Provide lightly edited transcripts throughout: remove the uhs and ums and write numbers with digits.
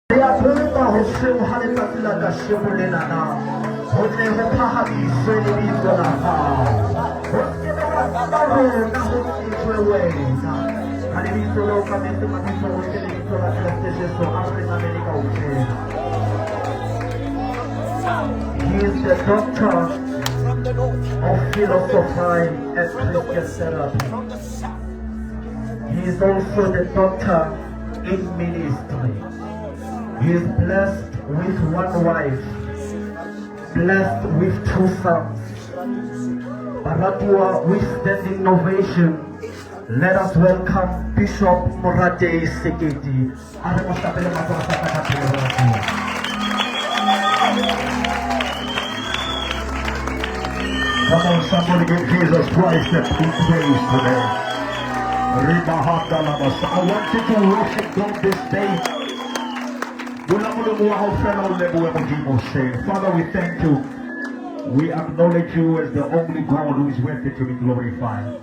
He is the doctor of philosophy and Christian therapy. He is also the doctor in ministry. He is blessed with one wife, blessed with 2 sons. Baratua with standing ovation. Let us welcome Bishop Sekete. Come on, somebody give Jesus Christ that big praise today. I want you to worship God this day. Father, we thank you. We acknowledge you as the only God who is worthy to be glorified.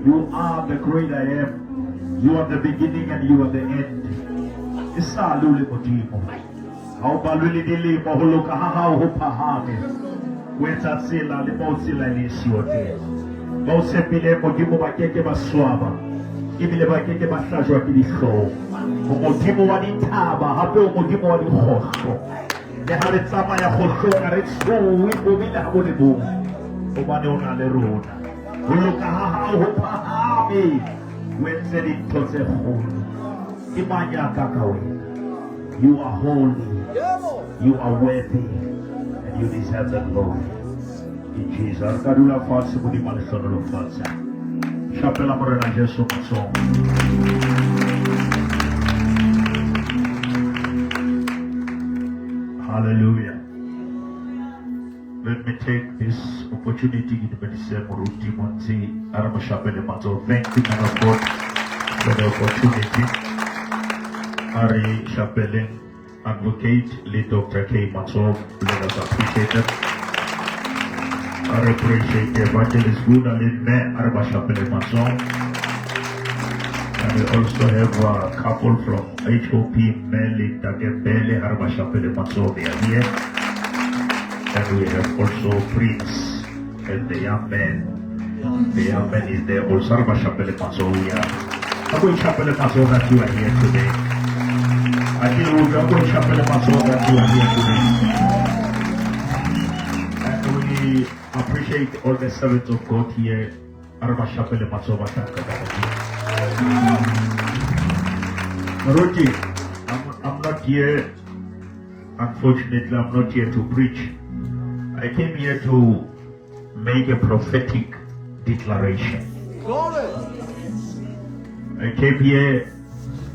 You are the great I am. You are the beginning and you are the end. You are holy, you are worthy, and you deserve the glory. In Jesus, Kadula Fatsa Budi Malisono Fatsa. Chapela Morena Jesu Song. Hallelujah. Let me take this opportunity to say Muruti Monti Arama Chapele Mato. Thank you, man of God, for the opportunity. Ari Chapelin, Advocate, Lead Dr. K. Matsov, let us appreciate it. I appreciate Evangelist Buddha Lin Me, Arba Chapelin Matsov. And we also have a couple from HOP, Meli, Dagembele, Arba Chapelin Matsov, they are here. And we have also Prince and the young man. The young man is there, also Arba Chapelin Matsov. I'm going to Chapelin Matsov that you are here today. I feel we are going to chapel the pastor that you are here today. And we appreciate all the servants of God here. Arba chapel the pastor Maruti, I'm not here, unfortunately, I'm not here to preach. I came here to make a prophetic declaration. I came here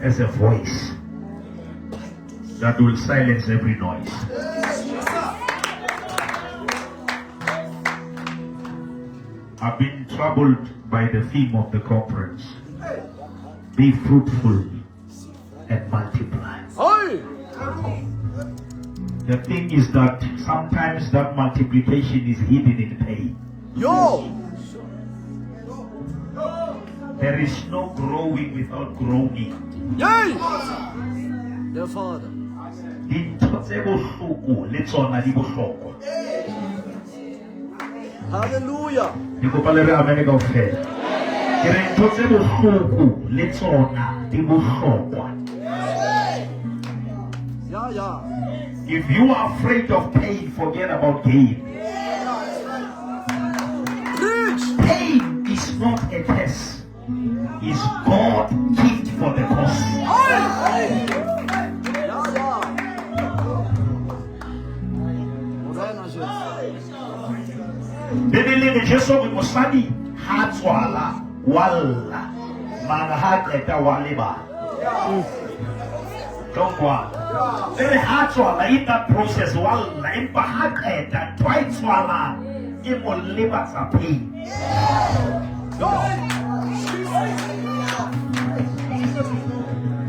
as a voice that will silence every noise. I've been troubled by the theme of the conference. Be fruitful and multiply. The thing is that sometimes that multiplication is hidden in pain. There is no growing without groaning. The Father. Hallelujah. If you are afraid of pain, forget about gain. Pain is not a test. It's God's gift for the cause. Bibili Jesu Musani Hatswala Walla Manhattan Waliba. Don't go. Very Hatswala in that process Walla in Bahaka twice Walla it will live as a pain.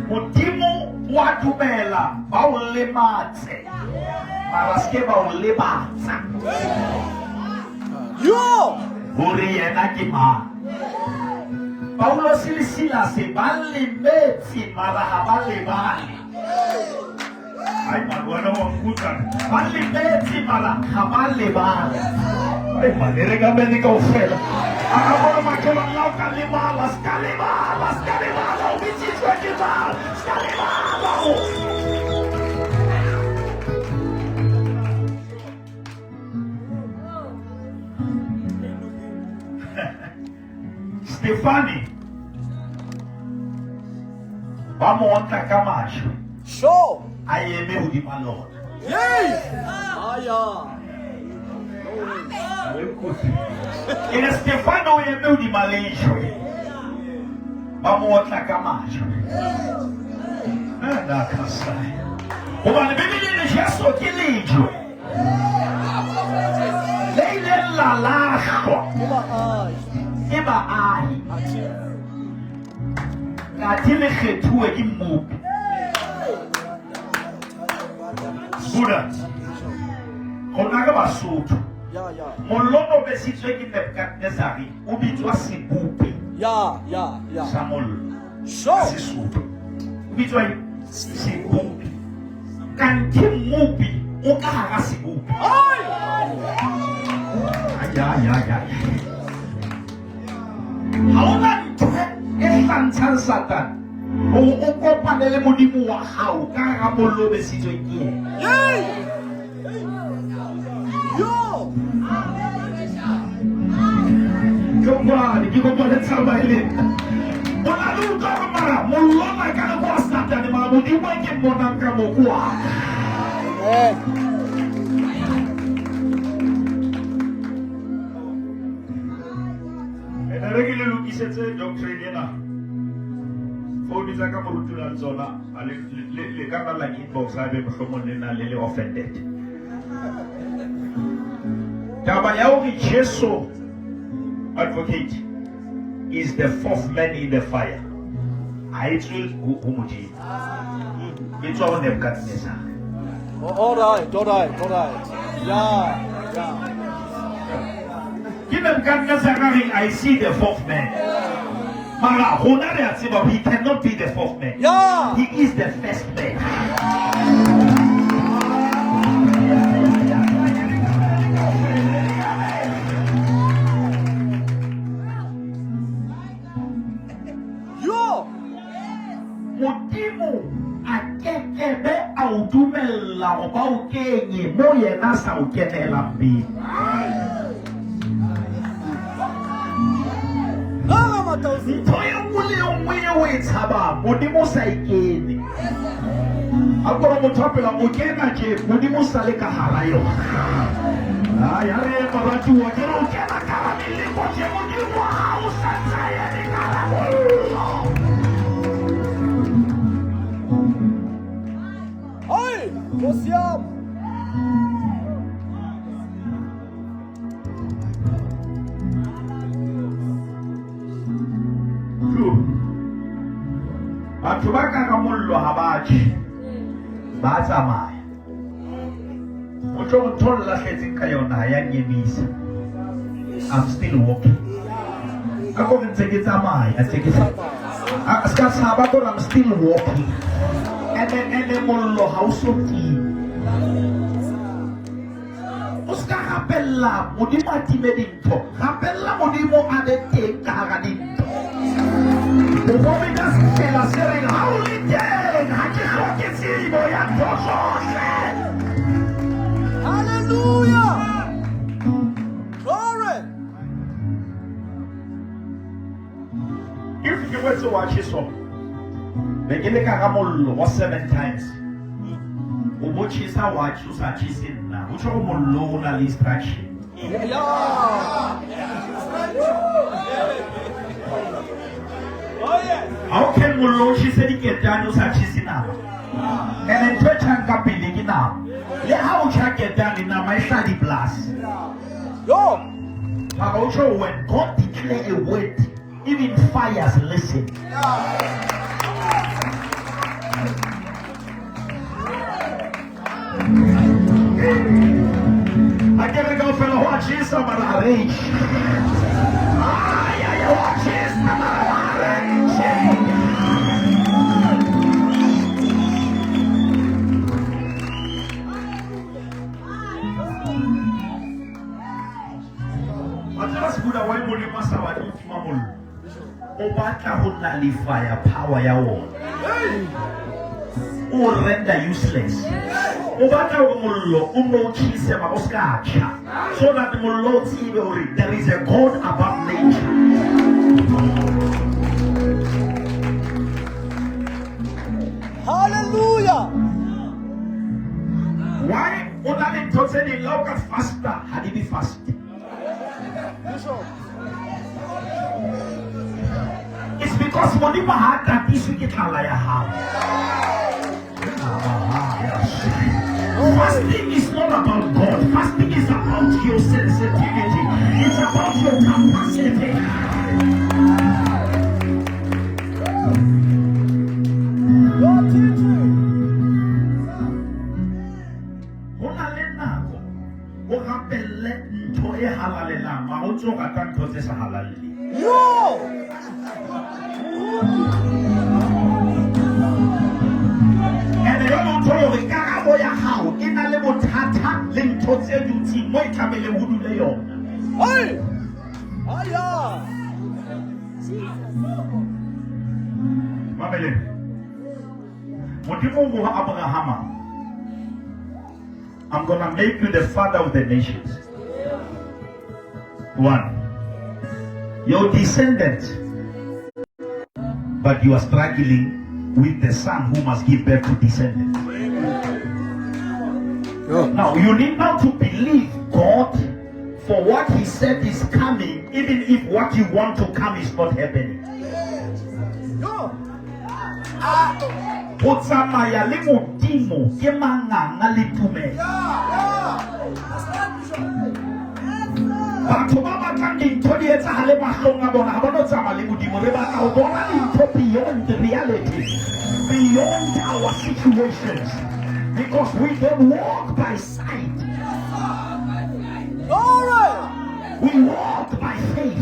Mutimo Watumela Baulemate Maraskeba Ulebata. Yo! Urienakima. Paulo silisila se balimetse mara ha balebale. Ay magwana wa mkuta. Balimetse mara ha balebale. Ay manere ka beni ka ofela. Akabona makelo lao kalimala, skalimala, ubitsitswe ke bala, skalimala. Stefani bamonta kamacho Show. ayeme udima Lord. Yay. Aya. Ina Stefano yeme udima leisho bamonta kamacho na kasai ubani bibili ni Yesu kilijo leile la lasho iba ai katile khetue ke mmupi Buddha gona ka Basotho mollo besitswe ke Nebukadnezar o bitswa sebupi sa mollo Sesotho o bitswa sebupi kanti mmupi o ka hara sebupi ya haona ntho e hlantshang Satan o kopane le modimo wa hao ka ga mollo besitswe ke Jomani ke kopane tsaba ile bona lu ka mara mollo na ka go Satan ma modimo ke bona ka mo kwa Regile lokisetse doctrine ena phone tsa ka morutula tsona le ka la inbox a be mohlomong nna le offended taba ya hore Jesu advocate is the fourth man in the fire I tswe ho modimo it's all Nebukadnezar all right yeah I see the fourth man. He cannot be the fourth man. Yeah. He is the first man. Yo. Modimo akekebe audumela oba ukenye mo yena sa ukenela mbi. Toya mule omwe wetshaba modimo sa ikene akoro mothapela mokena ke modimo sa le ka hara yo ya re baratu wa ke ro kena ka le ko ke modimo ha o sa tsaya le ka Oi, Mosiam. batho ba ka ka mollo ha ba tshi ba tsamaya motho o tholla hletseng ka yona ya nyemisa I'm still walking ako ntse ke tsamaya ntse ke ska saba ko I'm still walking ene mollo ha o so tima o ska rapella modimo a time dintho rapella modimo a le teng ka hara dintho Uomini che la sera in Hallelujah! Glory! If you were to watch this song, begin to 7 times. Ubochisa watch usachisin na. Ucho mollo na distraction. How can Molo she said he get down to Sachisina? And then church and capilling now. Yeah, how shall get down in my study blast? Yo! Also, when God declare a word, even fires listen. I gotta go fellow watch this, I'm gonna arrange. Watch this, nullify power ya wona. O render useless. O batla go mollo o mo tshise ma o ska tjha. So that mollo tsibe hore there is a God above nature. Hallelujah. Why? Ona le totse di loka faster, hadi be fast. It's because Modima had that issue get ya how. Fasting is not about God. Fasting is about your sensitivity. It's about your capacity. Your teaching. Yo! And the young toyo rekaka ya hao ina le bothata le ntho tse dutsi mo e tlamele ho dule yona. Hey! Aya! Mamele. Modimo mo Abraham. I'm gonna make you the father of the nations. One. Your descendants. But you are struggling with the son who must give birth to descendants. Now you need now to believe God for what He said is coming, even if what you want to come is not happening. Otsamaya le modimo ke manganga le tumelo. Batho ba batlang dintho di etsahale mahlong a bona ha ba no tsamaya le modimo re batla ho bona dintho beyond reality, beyond our situations, because we don't walk by sight. We walk by faith.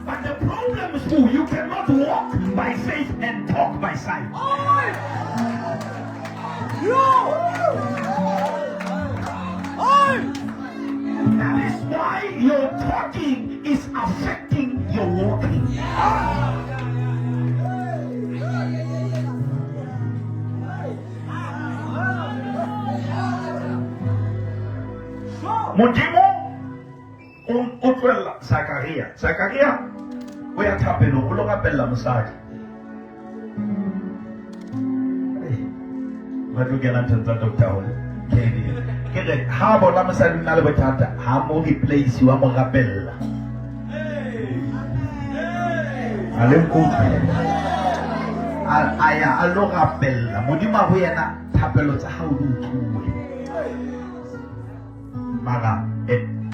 But the problem is you cannot walk by faith and talk by sight. That is why your talking is affecting your walking. Modimo utwela Zakaria we are tapping o lo rapella mosadi. Ba tlo kena ntse Dr. Hole ke re ha bona mosadi nna le bothata ha mo replace wa mo rapella. Ale mkutu aya a lo rapella modimo a ho yena thapelo tsa ha o di utluwe. Mara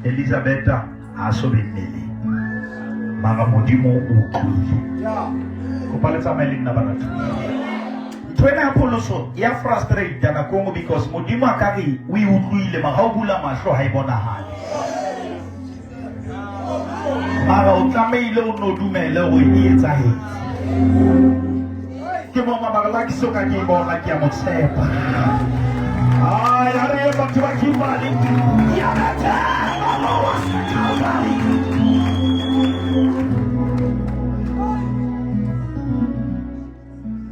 Elizabeth a sobenele mara modimo o utlwile. Ko paletsa maileng na bana Twena Apollo ya frustrate na Kongo because modimo akari we utlwile mara o bula mahlo ha ibona hali. Mara o tlameile o no dumele o e etsahetse. Ke mo mama la ki soka ke bona ke a mo tshepa. Ay, arriba batho ba Kimberley. Ya bata.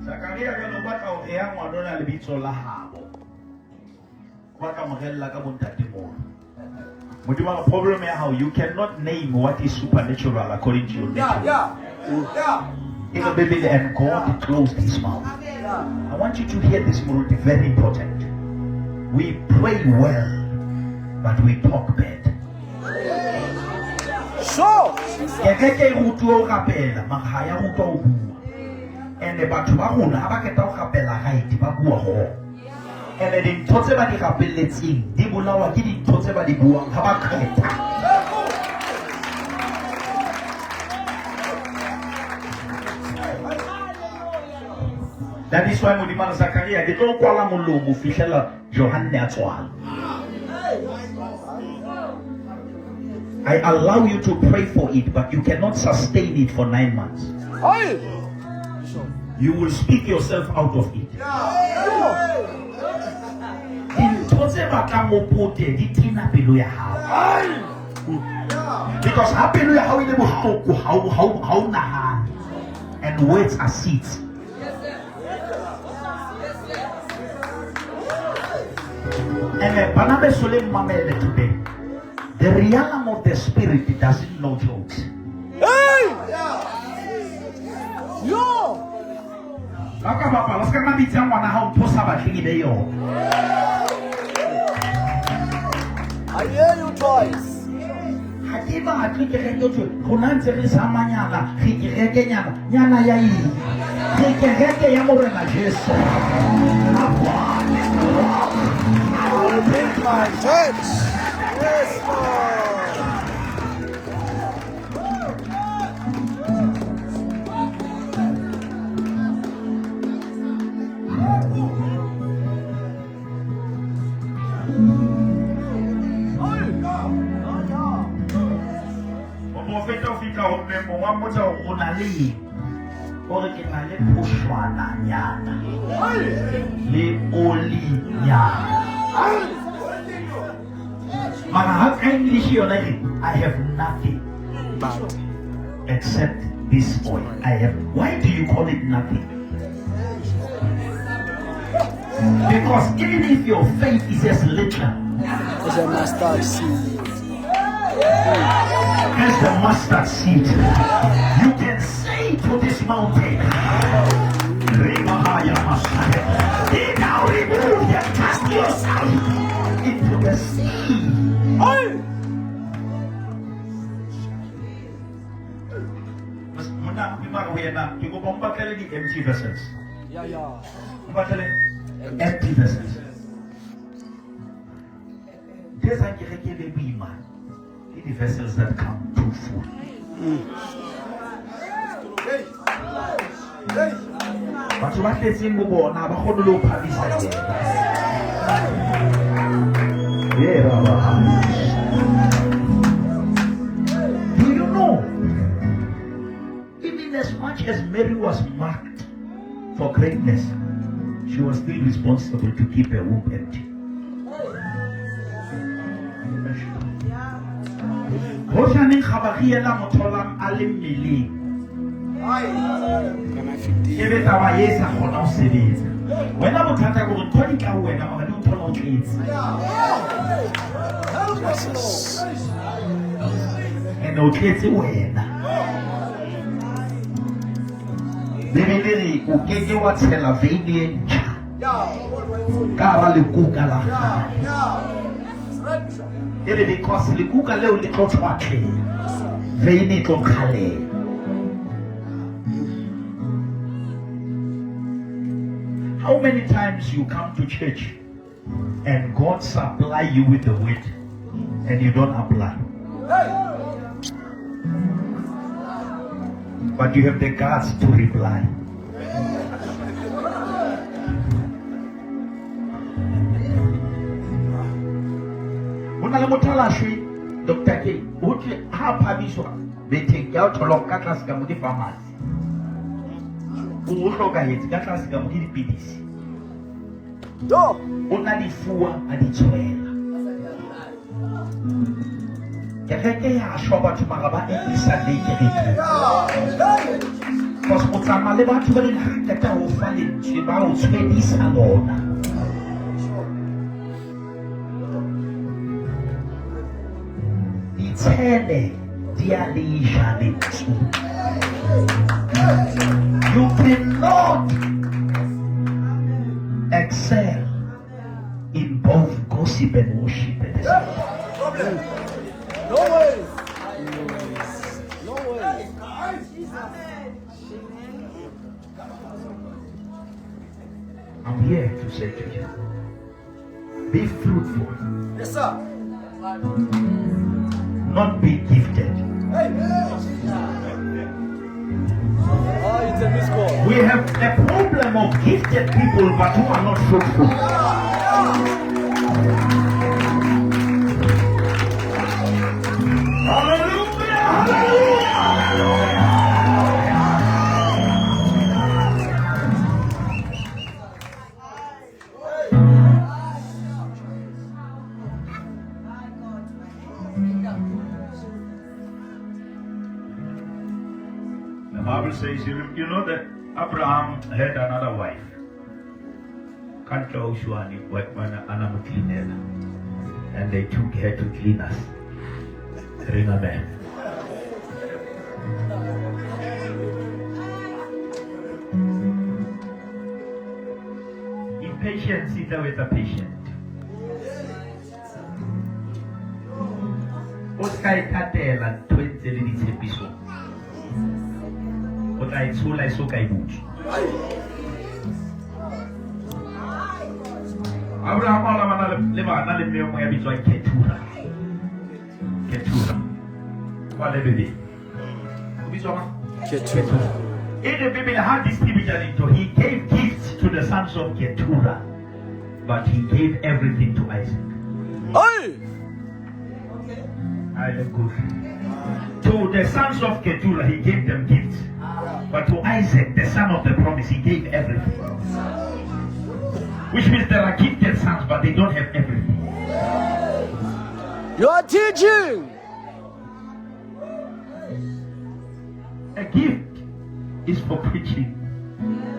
Zakaria ya no batla o ya ngwana le bitso la habo. Ba ka mogella ka bontate mo. Modimo problem ya how you cannot name what is supernatural according to your nature. Yeah. In the Bible, and God closed his mouth. I want you to hear this, Muruti, very important. We pray well, but we talk bad. So, and the Batubahuna, Abaketa Capella, right, Babuaho. And then Toteba di Capelletin, Dibulawa, Gidi Toteba di Buang, Habaketa. That is why Mudimana Zakaria, they don't call him Mulu, Mufishela, Johan Natual. I allow you to pray for it, but you cannot sustain it for 9 months. You will speak yourself out of it. Because how and words are seeds. And Banabe Solim Mamele today, the realm of the spirit doesn't know jokes. Hey! Yo! I hear you twice. I think my church. Yes, Lord. I have nothing except this oil. Why do you call it nothing? Because even if your faith is as little It's a mustard seed. as the mustard seed, you can say to this mountain, be now removed and cast yourself into the sea. Empty vessels. Empty vessels. There's a baby man. The vessels that come too full. But what is in Mubo now? Do you know? Even as much as Mary was marked for greatness, she was still responsible to keep her womb empty. Because likuka leo likoto wake veini tonkale. How many times you come to church and God supply you with the word and you don't apply? But you have the guts to reply. Dr. K, would you have permission? They take out to look at us come with the farmers. Who look at it, that us come with the PDC. Only four and it's well. Everything I shop at Maraba every Sunday. Because what's a Maleva to very hard that I will find it. She bounds many salon. You cannot excel in both gossip and worship. No way. No way. I'm here to say to you, be fruitful. Yes, sir. Not be gifted. It's a miscall. We have a problem of gifted people but who are not fruitful. Hallelujah! Hallelujah! The Bible says, you know that Abraham had another wife. And they took her to clean us. Ring a bell. Impatience is with a patient. Oscar Tatela 20 minutes episode. But I told I so good. Abraham leva na leo moya bitwa ketura. Wale bebe. Ubizwa Ketura. In the Bible had this division. He gave gifts to the sons of Ketura, but he gave everything to Isaac. Hey! I am good. To the sons of Ketura, he gave them gifts. But to Isaac, the son of the promise, he gave everything. Which means there are gifted sons, but they don't have everything. You are teaching. A gift is for preaching,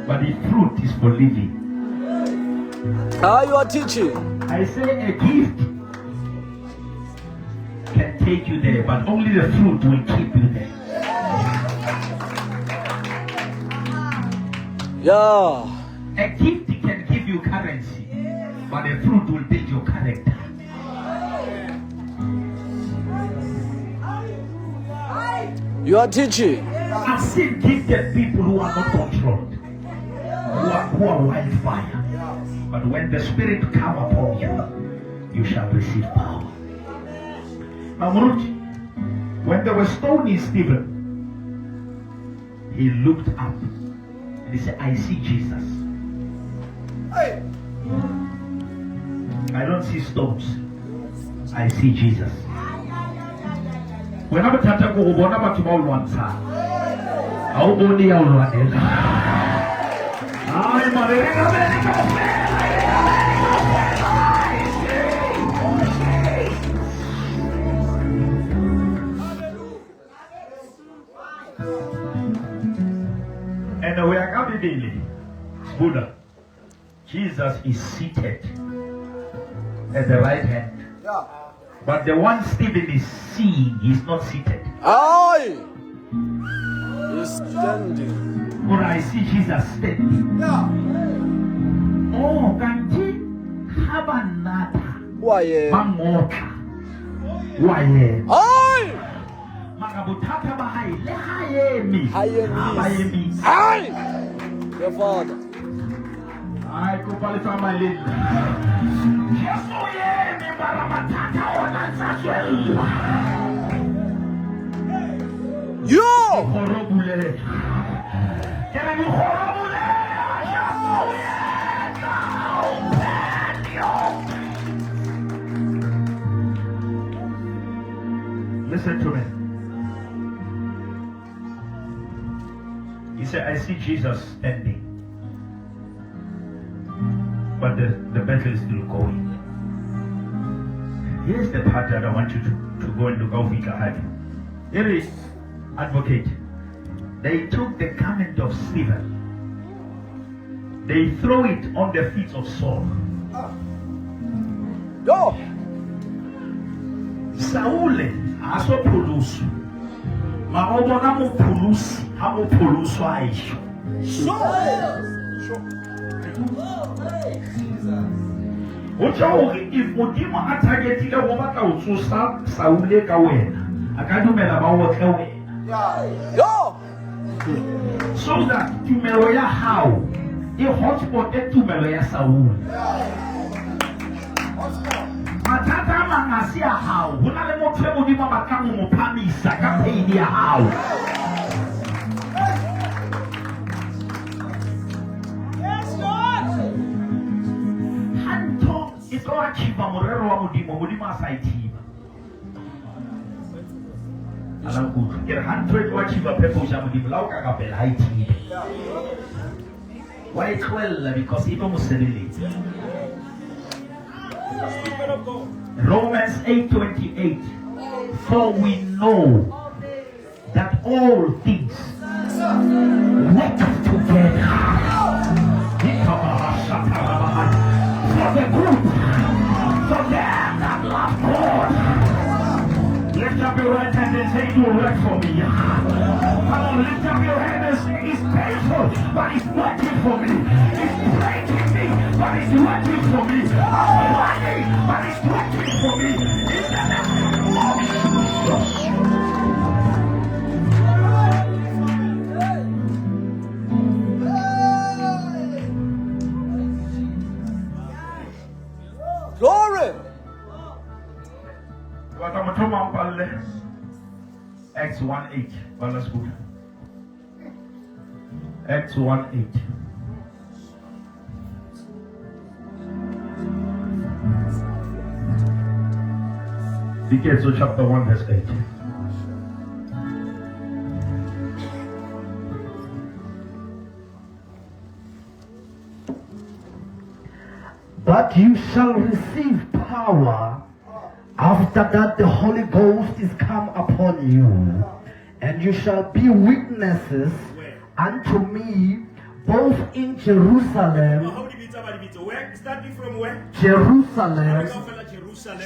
but the fruit is for living. How you are teaching? I say a gift can take you there, but only the fruit will keep you there. Yeah. A gift can give you currency, but the fruit will build your character. You are teaching. I've seen gifted people who are not controlled, who are wildfire. But when the Spirit come upon you, you shall receive power. Now, when they were stoning Stephen, he looked up and he said, I see Jesus. I don't see stones. I see Jesus. When I'm trying to go over, I'm tomorrow one time. I'll only run it. I'm and we are coming daily. Buddha. Jesus is seated at the right hand. But the one Stephen is seeing, he's not seated. Aye. He's standing. Or I see Jesus standing. Oh, kanti habanata. Why? Mangota. Why? Aye. Magabutata bahai lehayemi. Hayemi. Aye. Your father. I go qualify my lady. You! Listen to me. He said, I see Jesus standing. But the battle is still going. Here's the part that I want you to go and look how we can have. Here is advocate. They took the garment of Stephen. They throw it on the feet of Saul. Go! Saul aso pulusu. Maobona mo pulusi, amo pulusu aisho. If Modima targeted a woman out to Saule Kawena, I can't do about Go! so that to Meloya how a hotspot to Meloya Saul. Matata Manasia how, when I let Modima Makamu Pami Sakapedia how. Achieva Morero wa Mudima Saiti. Alam good. Get 100 achieva people Jamudi Lauka Capel Haiti. Why 12? Because even Mussolini. Romans 8:28. For we know that all things working together for the good, for them that love God. Lift up your right hand and say it will work for me. Come on, lift up your hand and say it's painful, but it's working for me. It's breaking me, but it's working for me. I'm running, but it's working for me. In the name of Jesus. Glory. Acts 1:8. Well, that's good. Acts 1:8. Sekete chapter 1 verse 8. But you shall receive power after that the Holy Ghost is come upon you, and you shall be witnesses unto me both in Jerusalem, Starting from where? Jerusalem, Jerusalem.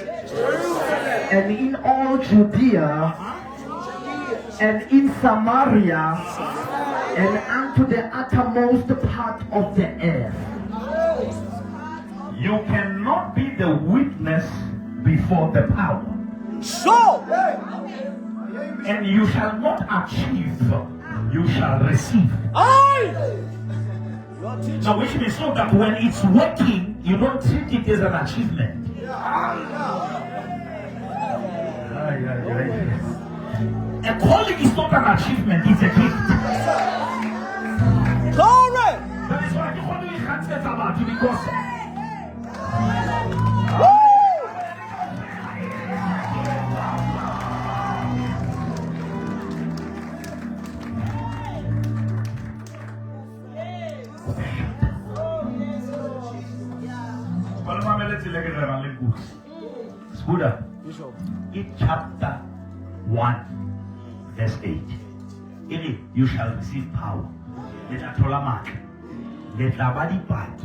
and in all Judea, and in Samaria, and unto the uttermost part of the earth. You cannot be the witness before the power. So. And you shall not achieve, you shall receive. Aye. Now, which means so that when it's working, you don't treat it as an achievement. A calling is not an achievement, it's a gift. Glory. That is why I want to answer about you, because Buddha, in chapter 1 verse 8, in it you shall receive power. Let Atolamak, let Labadi part,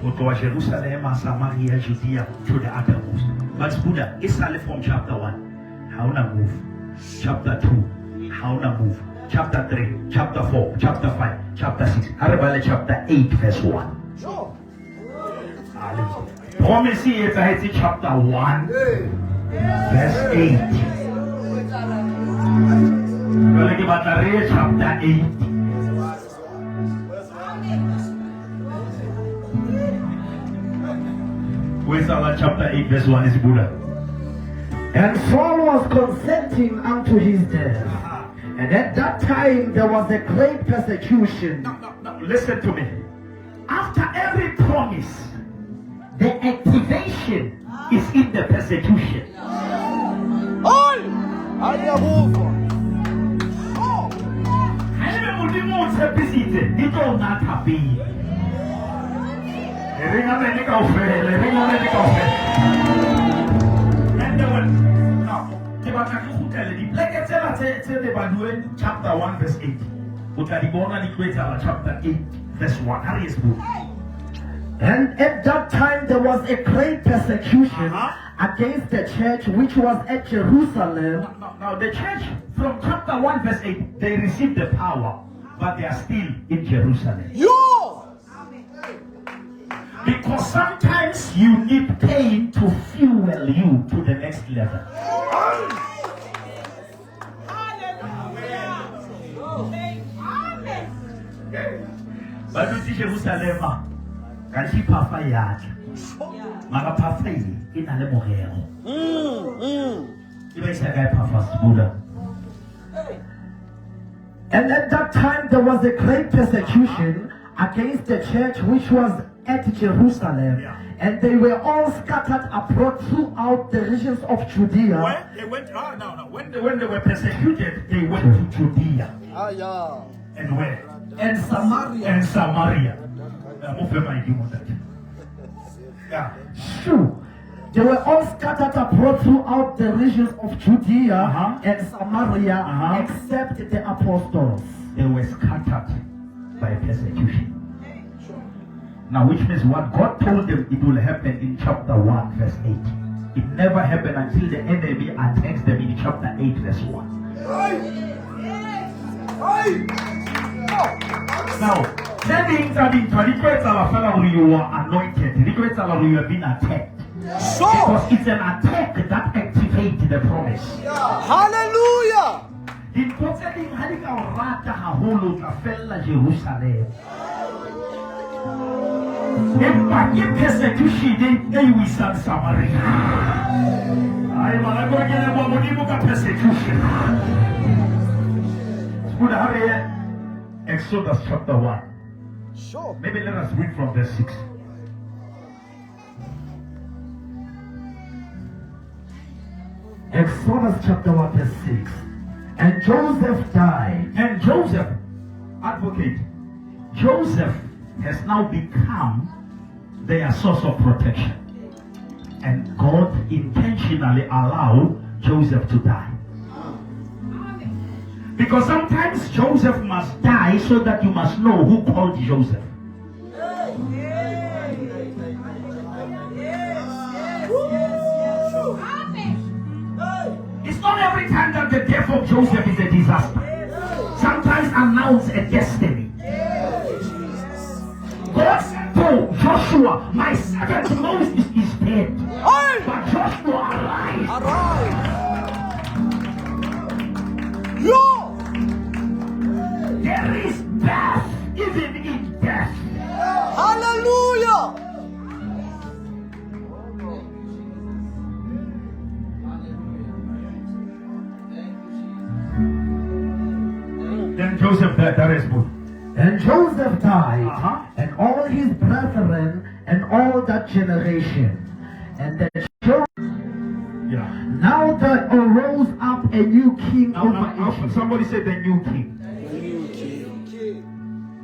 to Jerusalem, Samaria, Judea, to the uttermost. But Buddha, it's only from chapter 1. How na move? Chapter 2. How na move? Chapter 3, chapter 4, chapter 5, chapter 6. Harabale chapter 8 verse 1. Promise is chapter 1 verse 8. Chapter 8. Where's our chapter 8 verse 1 is Buddha? And Saul was consenting unto his death. And at that time there was a great persecution. Now, listen to me. After every promise, the activation is in the persecution. Aye. Hallelujah. And then now, chapter 1 verse 8. Chapter 8 verse 1. How is good? And at that time there was a great persecution against the church which was at Jerusalem. Now the church from chapter 1 verse 8, they received the power, but they are still in Jerusalem. Yo. Because sometimes you need pain to fuel you to the next level. But you see Jerusalem, can she papa yard? Mama papa in a lemorero. And at that time there was a great persecution against the church which was at Jerusalem, and they were all scattered abroad throughout the regions of Judea. When they went, when they were persecuted, they went to Judea. And where? And Samaria. And Samaria. Yeah. True. They were all scattered abroad throughout the regions of Judea and Samaria, except the apostles. they were scattered by persecution. Now, which means what God told them it will happen in chapter 1, verse 8. It never happened until the enemy attacks them in chapter 8, verse 1. Now, sending that into you are anointed, you have been attacked. Because it's an attack that activates the promise. Hallelujah. In concerning Halika Rata Haholo Tafella Jerusalem. Empire persecution, they will send Samaria. I am going to get a woman persecution. Exodus chapter 1. Sure. Maybe let us read from verse 6. Exodus chapter 1 verse 6. And Joseph died. And Joseph, advocate, Joseph has now become their source of protection. And God intentionally allowed Joseph to die. Because sometimes Joseph must die so that you must know who called Joseph. It's not every time that the death of Joseph is a disaster. Sometimes announce a destiny. God said to Joshua, my servant Moses is dead. But Joshua arise. There is death even in death. Hallelujah. Then Joseph died. That is good. And Joseph died, and all his brethren, and all that generation. And the now there arose up a new king over Egypt. Somebody said the new king.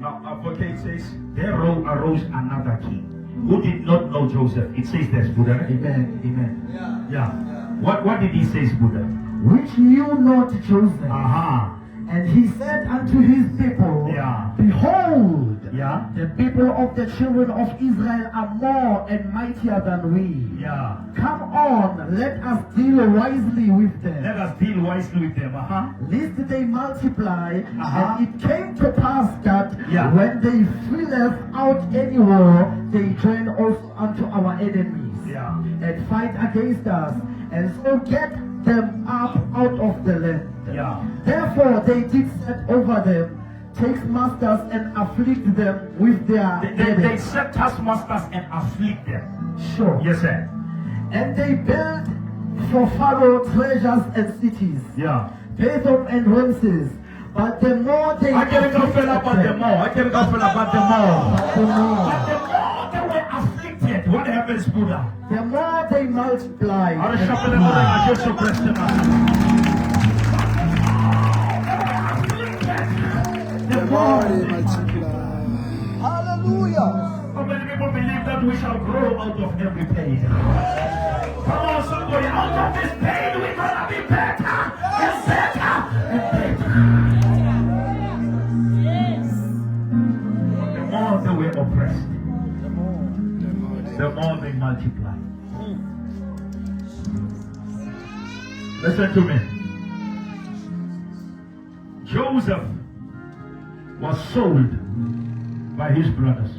Now, advocate says there arose another king who did not know Joseph. It says this, Buddha. Amen. Amen. Yeah. What did he say, Buddha? Which knew not Joseph. And he said unto his people, Behold, the people of the children of Israel are more and mightier than we. Come on, let us deal wisely with them. Let us deal wisely with them. Lest they multiply. And it came to pass that when they filled out any war, they join us unto our enemies and fight against us, and so get them up out of the land. Therefore they did set over them taskmasters and afflict them with their they set taskmasters and afflict them. Sure. Yes, sir. And they built for Pharaoh treasures and cities. Pithom and Ramses. But the more they I can't go fill about the more. I can't go fill about the more. But the more they were afflicted. What happens, Buddha? The more they multiply. The more they multiply. Hallelujah. How many people believe that we shall grow out of every pain? Come on, somebody, out of this pain we're gonna be better and better and better. The more they were oppressed, the more they multiply. Listen to me. Joseph was sold by his brothers.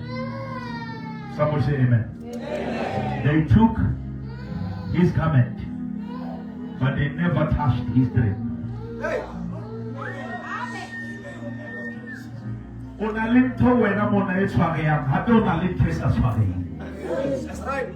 Somebody say amen. They took his garment, but they never touched his dream. That's right.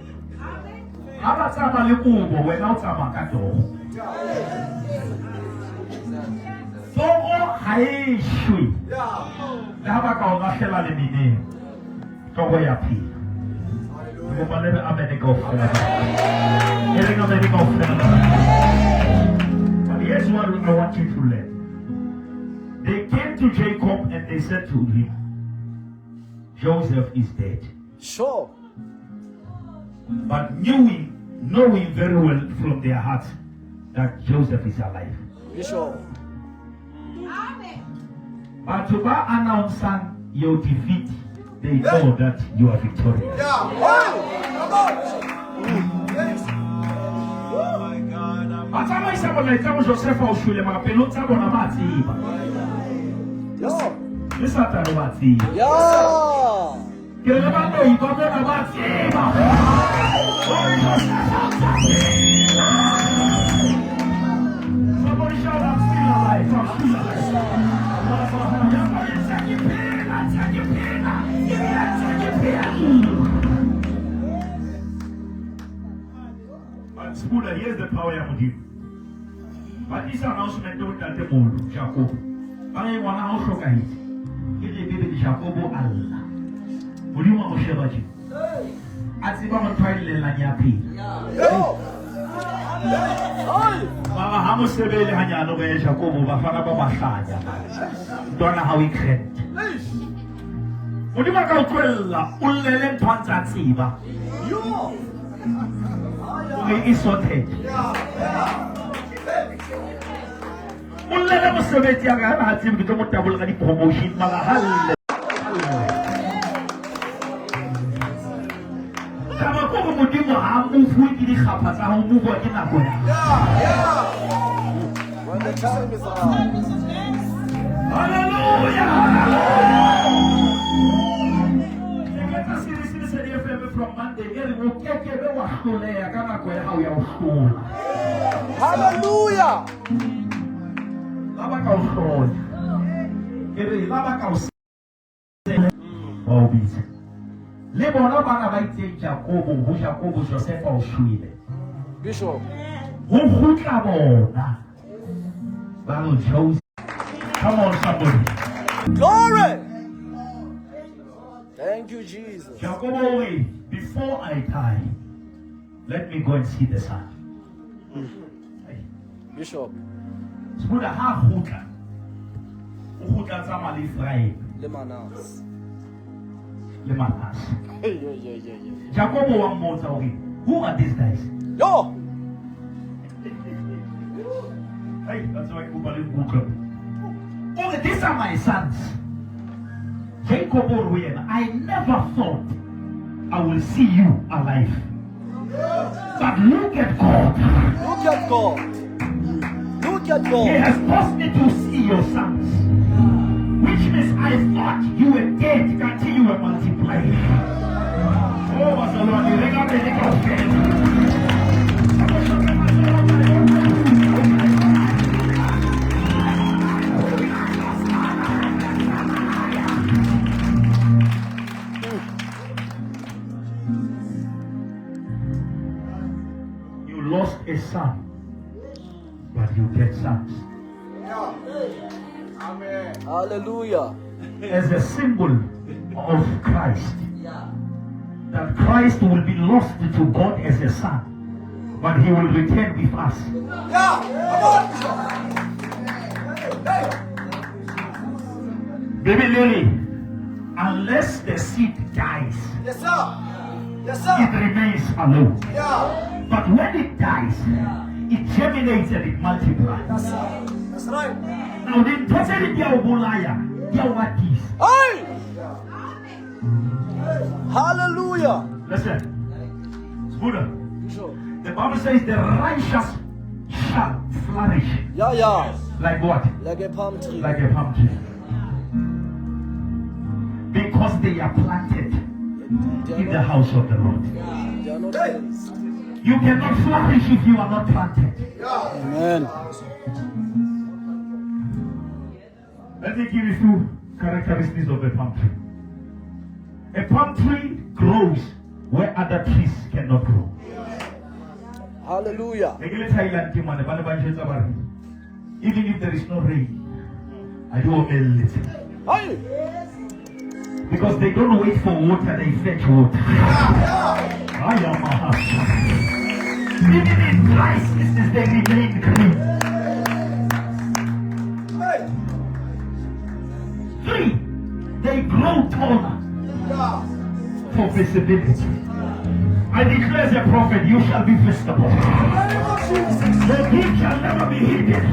But here's what I want you to learn. They came to Jacob and they said to him, Joseph is dead. Sure. But knowing very well from their hearts that Joseph is alive. Sure. But to announce your defeat, they know that you are victorious. Yeah. Atama isabo na itamo Joseph oshule mapelo tsabo na matiba. Yo. Lisata no matiba. Yeah. Kele bando ibabo na matiba. Somebody shout, I'm still alive. I'm still alive. But school, here's the power I'm with you. But this announcement don't tell them all, Jacob. I want to also get it. Get the baby Jacob Allah. What do you want to share about you? As if I'm trying to learn your pay. Mama, how much the baby hanya no be Jacob bafana ba masanya. Don't know how he crept. What do you want to tell? Ulele ntwanza tsiba. Yo. Isote. Ulele mosebetsi ya ga ha tsi motho mo tabole ka di promotion mala halle. Kama go modimo ha move ke di khapha tsa ho move ke nako ya. Yeah. When the time is right. Hallelujah. From Monday, Hallelujah. Bishop. Come on, somebody. Glory. Thank you, Jesus. Jacobo, wait. Before I die, let me go and see the sun. Bishop. Spoeda ha huta. Uhuta zama li Israel. Lemanas. Lemanas. Yeah. Jacobo one more time. Who are these guys? Yo. Hey, that's why you believe Google. Oh, these are my sons. Jacob Orwell, I never thought I will see you alive. But look at God. Look at God. Look at He God. has caused me to see your sons. Which means I thought you were dead until you were multiplying. Oh, was the Lord, you regard the lost a son, but you get sons. Amen. Hallelujah. As a symbol of Christ, that Christ will be lost to God as a son, but he will return with us. Baby Lily, unless the seed dies, Yes, sir. Yes, sir. it remains alone. Yeah. But when it dies, it germinates and it multiplies. That's right. Now the intensity of Bulaya, what is? Hey! Hallelujah. Listen, Buddha, Bishop. the Bible says the righteous shall flourish. Yeah. Like what? Like a palm tree. Like a palm tree. Because they are planted in the house of the Lord. They are not fenced. You cannot flourish if you are not planted. Amen. Let me give you two characteristics of a palm tree. A palm tree grows where other trees cannot grow. Hallelujah. Even if there is no rain, I do a little. Hey! Because they don't wait for water, they fetch water. I am a husband. Even in dry seasons, they remain green. Three, they grow taller for visibility. I declare as a prophet, you shall be visible. The gift shall never be hidden.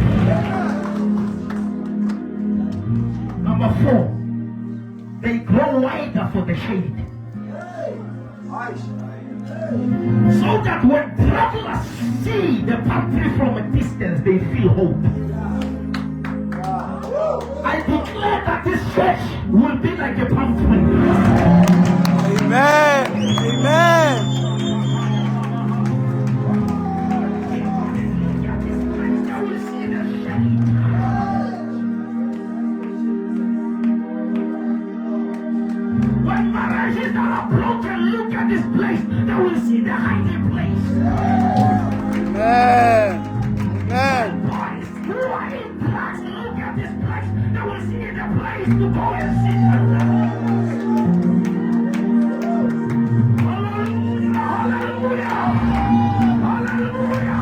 Number Number 4, they grow wider for the shade. So that when travelers see the palm tree from a distance, they feel hope. I declare that this church will be like a palm tree. Amen. Amen. When marriages are broken, look at this place. They will see the hiding place. Amen. Amen. Boys who are in drugs, look at this place. They will see the place to go and sit at them. Hallelujah! Hallelujah!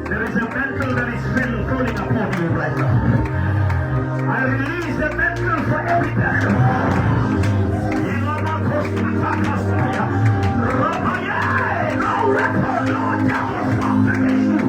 There is a mantle that is falling upon you right now. I release the mantle for every person. No weapon, no devil formed against you.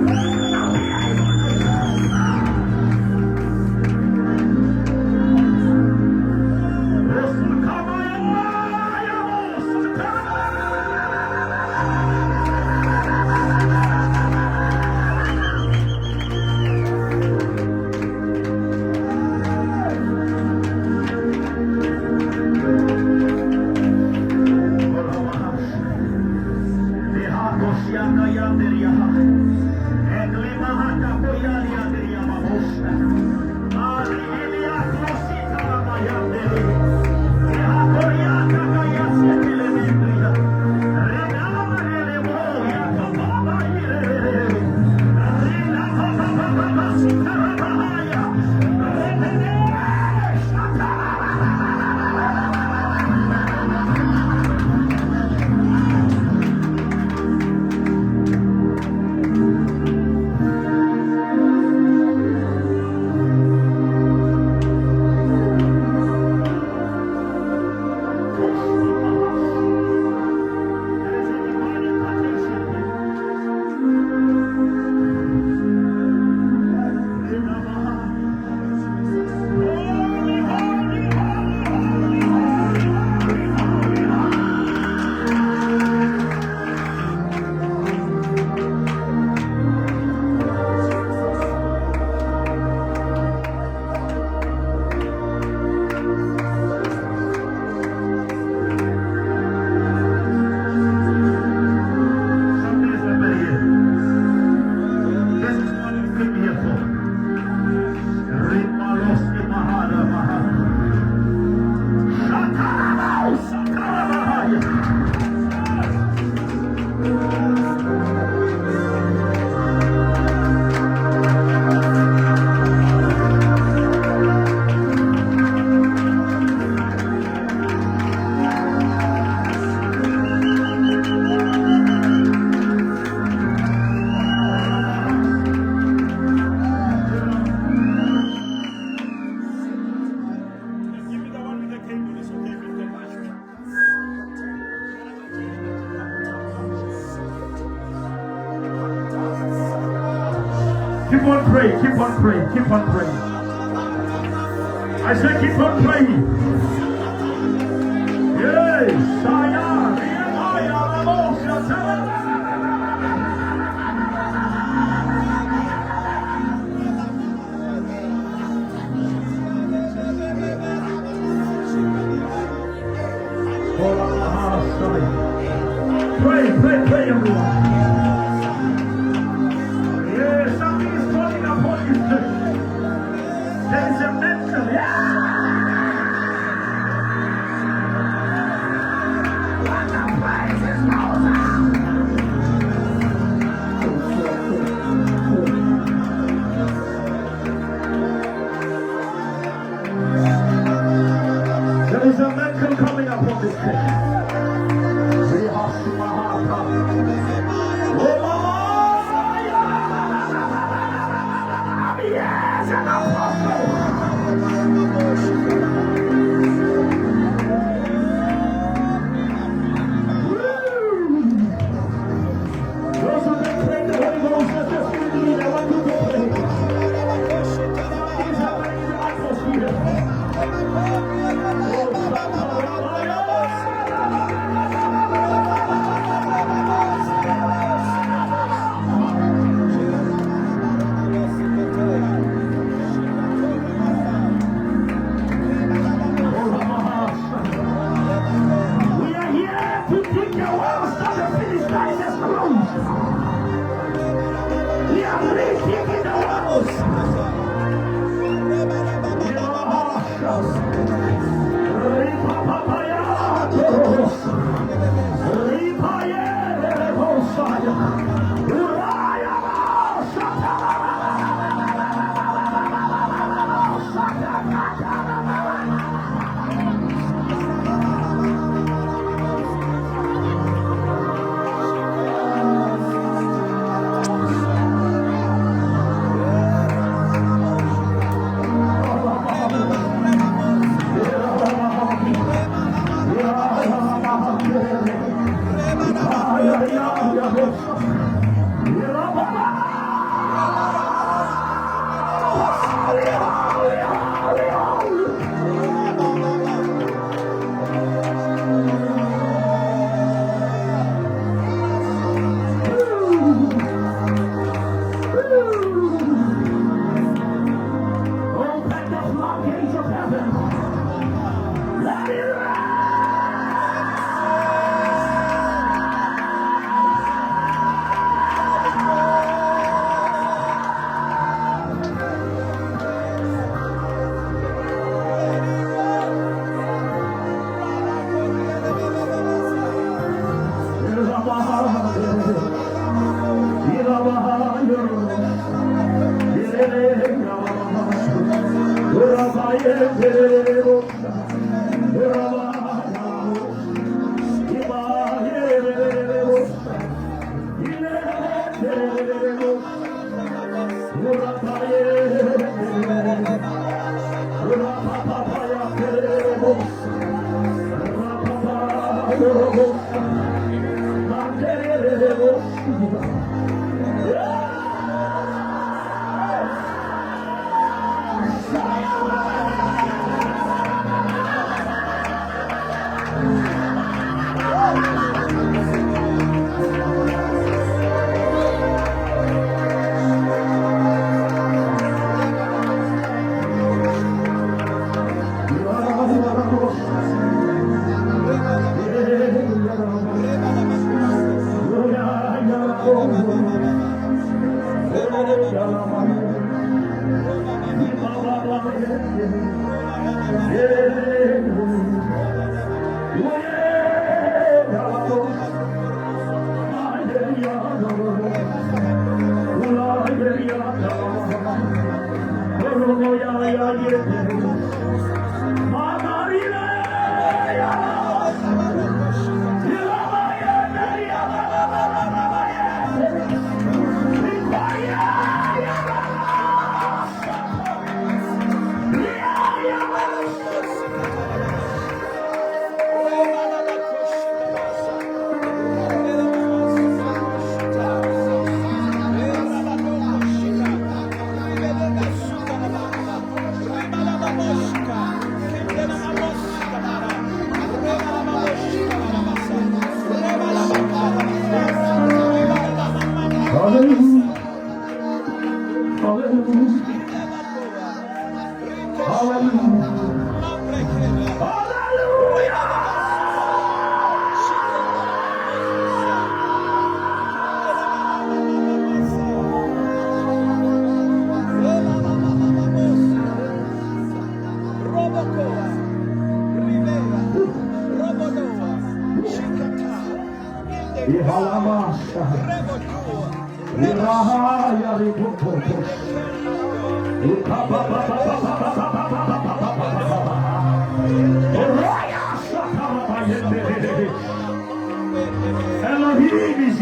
Keep on praying, keep on praying, keep on praying. I said keep on praying. Yes, Yes, an apostle. Those who can pray the Holy Ghost, let's just believe that what you can pray. He's happening in the atmosphere. We are here to dig the wells that the Philistines has closed. We are re-digging the wells. Open the floodgates of heaven. Let it rain.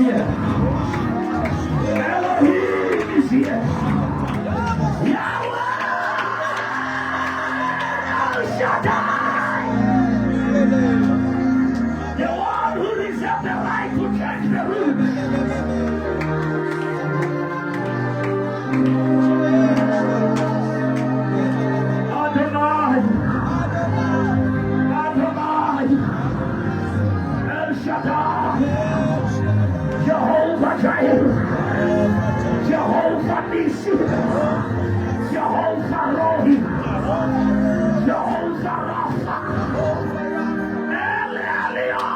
here. Elohim is here. Yahweh El Shaddai. The one who reserved the right to change the rules. Adonai. Adonai. El Shaddai. Jehovah Jireh. Jehovah Nissi. Jehovah Rohi. Jehovah Rapha. El Elyon.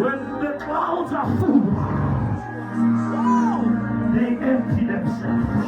When the clouds are full, they empty themselves.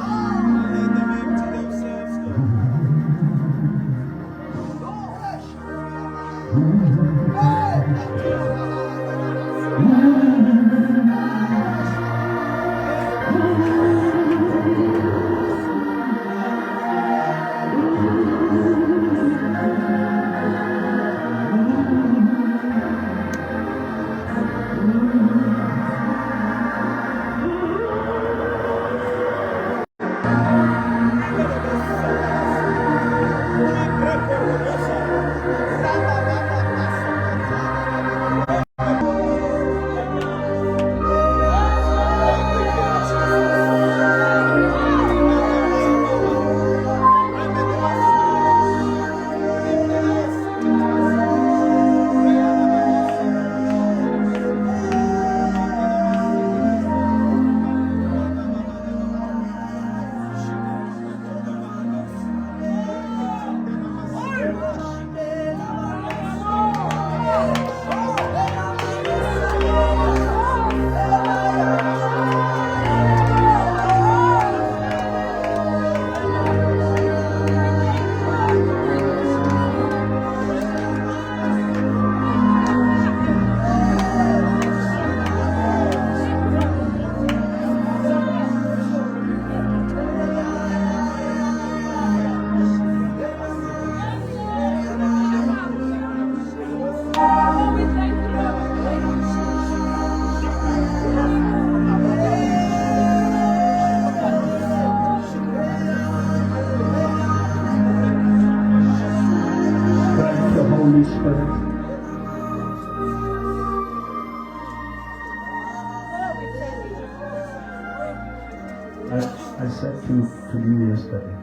I said to you yesterday,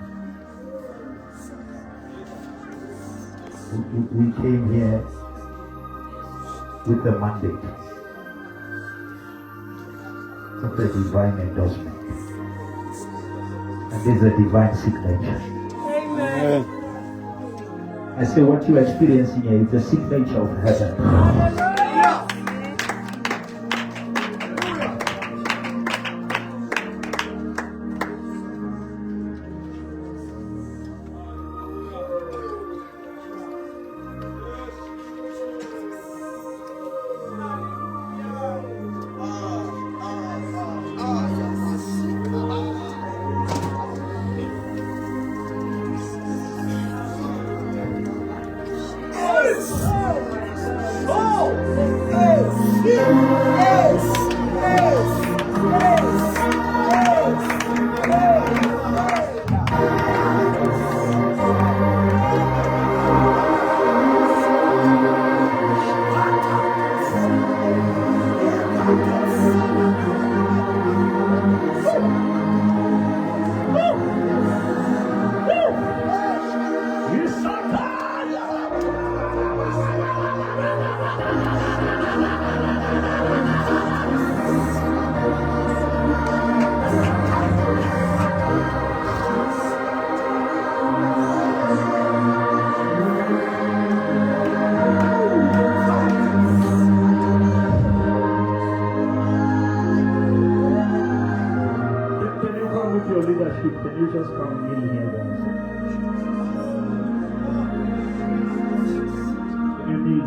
we came here with a mandate of a divine endorsement. And there's a divine signature. Amen. I say what you're experiencing here is the signature of heaven.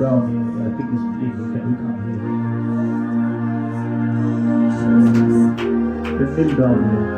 down here. I think it's clean. Can we come here? Then kneel down here.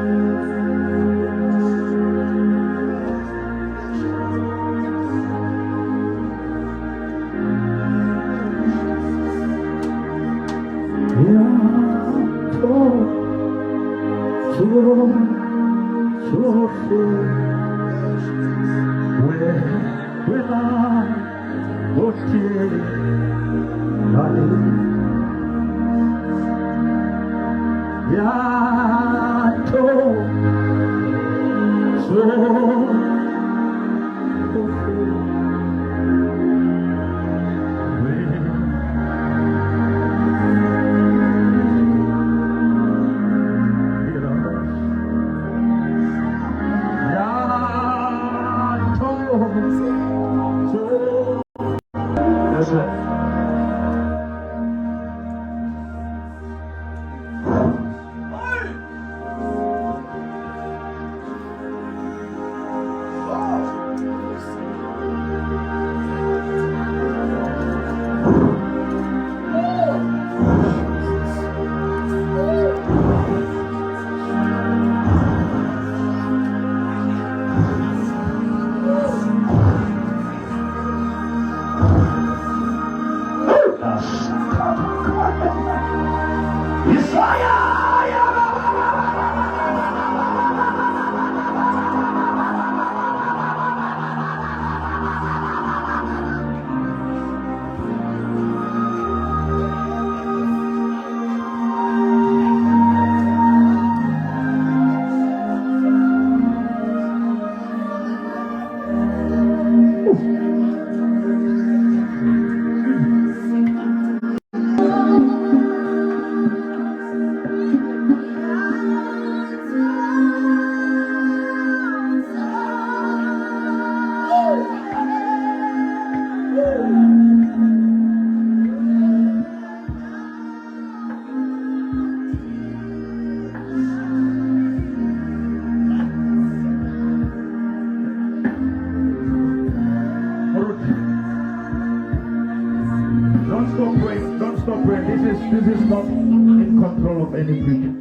This is not in control of any preacher.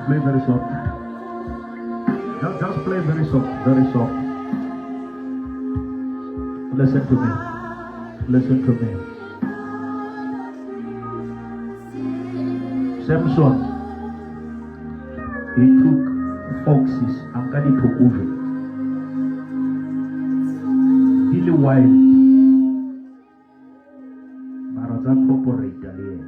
Play very soft. Just play very soft, very soft. Listen to me. Listen to me. Samson, he took foxes and got it to over. Really wild. Maraza corporate aliye.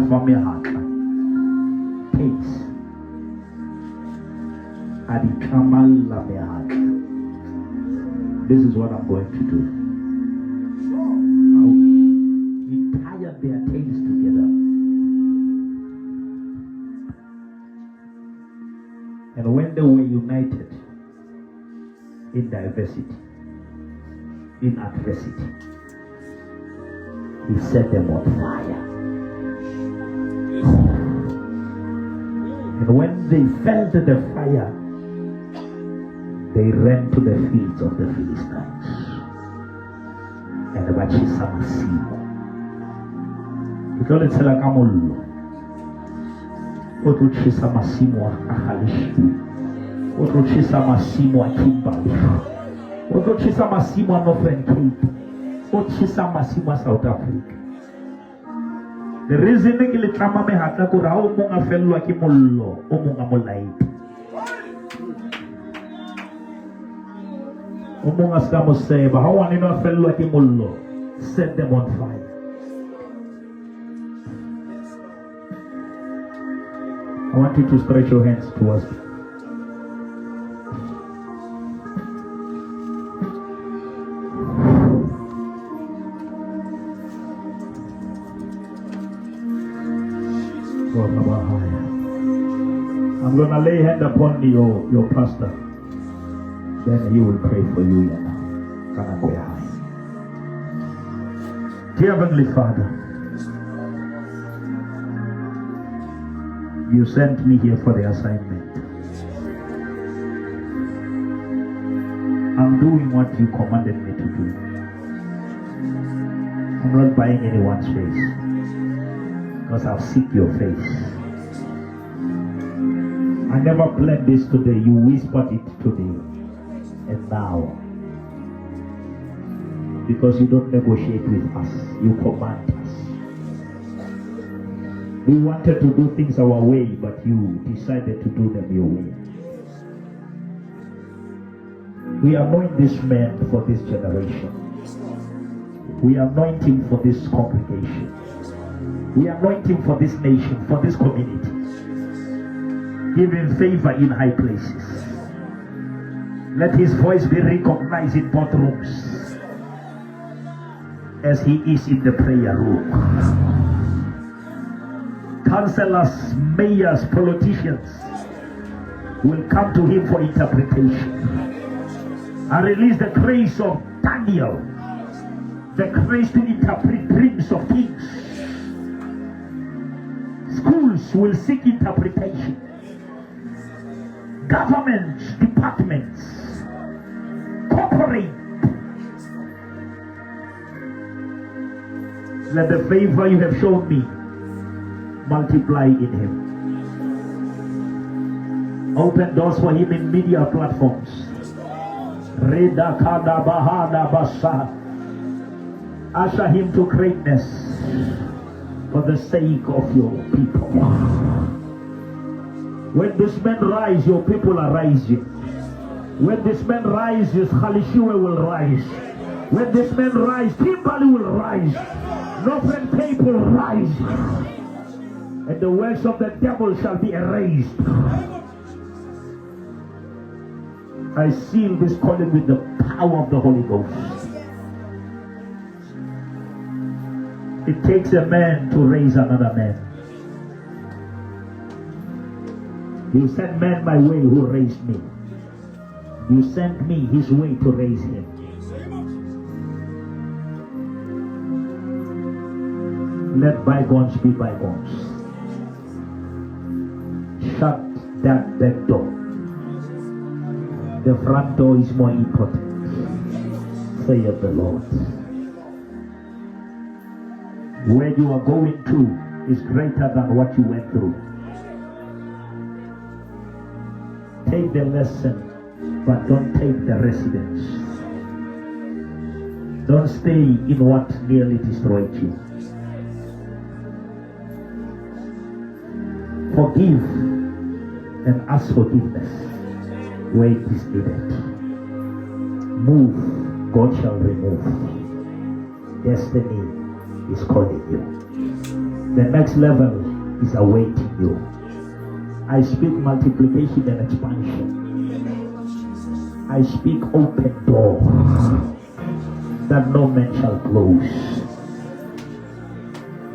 Family heart takes Adikamal heart. This is what I'm going to do. We tie up their tails together, and when they were united in diversity, in adversity, he set them on fire. And when they felt the fire, they ran to the fields of the Philistines. And the Bachisa Masimo. Because it's like Amolo. Otro Chisa Masimo Ahalishu. Otro Chisa Masimo Akimbali. Otro Chisa Masimo Northern Cape. Otro Chisa Masimo South Africa. The reason que le trama me hata kura o monga fello aki mollo o monga molai o monga skamo seba how wani no fello aki mollo set them on fire. I want you to stretch your hands towards me. I'm going to lay hand upon your pastor. Then he will pray for you. Dear Heavenly Father, you sent me here for the assignment. I'm doing what you commanded me to do. I'm not buying anyone's face, because I'll seek your face. I never planned this today. You whispered it today. And now, because you don't negotiate with us, you command us. We wanted to do things our way, but you decided to do them your way. We anoint this man for this generation. We anoint him for this congregation. We anoint him for this nation, for this community. Give him favor in high places. Let his voice be recognized in both rooms as he is in the prayer room. Councillors, mayors, politicians will come to him for interpretation. I release the grace of Daniel, the grace to interpret dreams of kings. Schools will seek interpretation. Governments, departments, corporate. Let the favor you have shown me multiply in him. Open doors for him in media platforms. Reda kada bahada basa. Usher him to greatness for the sake of your people. When this man rise, your people are rising. When this man rises, Halishua will rise. When this man rise, Timbali will rise. Northern Cape will rise. And the works of the devil shall be erased. I seal this calling with the power of the Holy Ghost. It takes a man to raise another man. You sent man my way who raised me. You sent me his way to raise him. Let bygones be bygones. Shut that back door. The front door is more important, saith the Lord. Where you are going to is greater than what you went through. Take the lesson, but don't take the residence. Don't stay in what nearly destroyed you. Forgive and ask forgiveness where it is needed. Move, God shall remove. Destiny is calling you. The next level is awaiting you. I speak multiplication and expansion. I speak open door that no man shall close.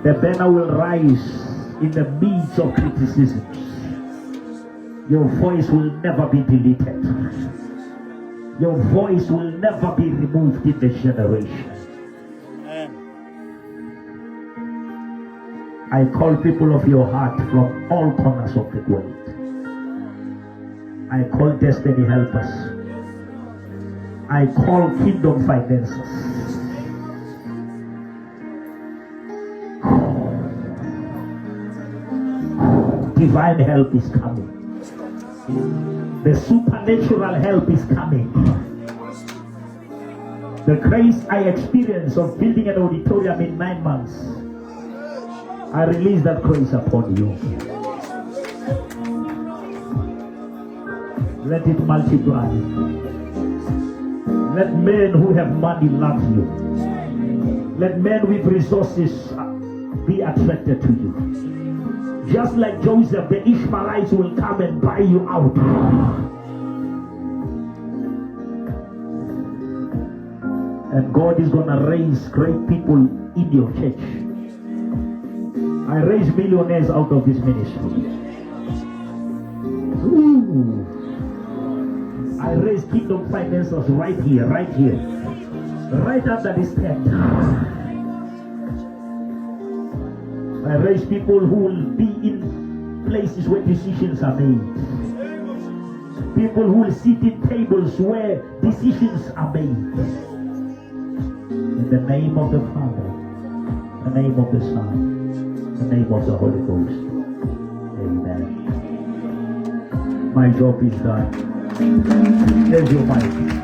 The banner will rise in the midst of criticisms. Your voice will never be deleted. Your voice will never be removed in this generation. I call people of your heart from all corners of the world. I call destiny helpers. I call kingdom finances. Divine help is coming. The supernatural help is coming. The grace I experienced of building an auditorium in 9 months, I release that grace upon you. Let it multiply. Let men who have money love you. Let men with resources be attracted to you. Just like Joseph, the Ishmaelites will come and buy you out. And God is going to raise great people in your church. I raise millionaires out of this ministry. Ooh. I raise kingdom financiers right here, right under this tent. I raise people who will be in places where decisions are made. People who will sit at tables where decisions are made. In the name of the Father, the name of the Son, the name of the Holy Ghost. Amen. My job is done. There's your mic.